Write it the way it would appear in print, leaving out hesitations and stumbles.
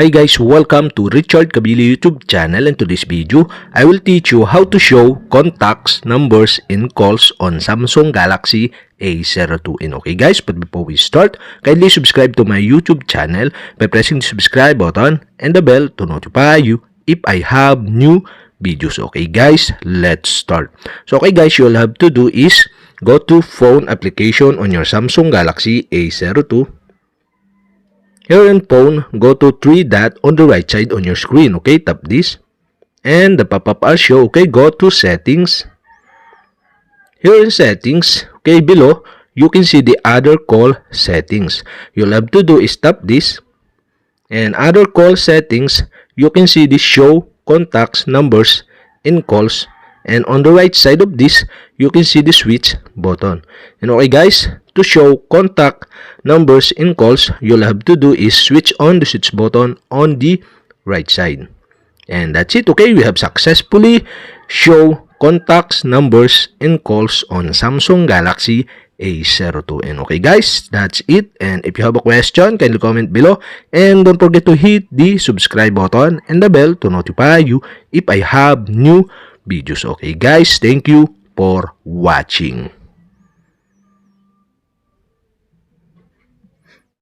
Hi guys, welcome to Richard Kabili YouTube channel, and to this video, I will teach you how to show contacts, numbers, and calls on Samsung Galaxy A02. And okay guys, but before we start, kindly subscribe to my YouTube channel by pressing the subscribe button and the bell to notify you if I have new videos. Okay guys, let's start. So okay guys, you'll have to do is go to phone application on your Samsung Galaxy A02. Here in phone, go to 3 dot on the right side on your screen. Okay, tap this. And the pop-up will show. Okay, go to settings. Here in settings, okay, below, you can see the other call settings. You'll have to do is tap this. And other call settings, you can see the show contacts, numbers, and calls. And on the right side of this, you can see the switch button. And okay guys, to show contact, numbers, and calls, you'll have to do is switch on the switch button on the right side. And that's it. Okay, we have successfully show contacts, numbers, and calls on Samsung Galaxy A02. And okay guys, that's it. And if you have a question, kindly comment below. And don't forget to hit the subscribe button and the bell to notify you if I have new videos. Okay guys, thank you for watching.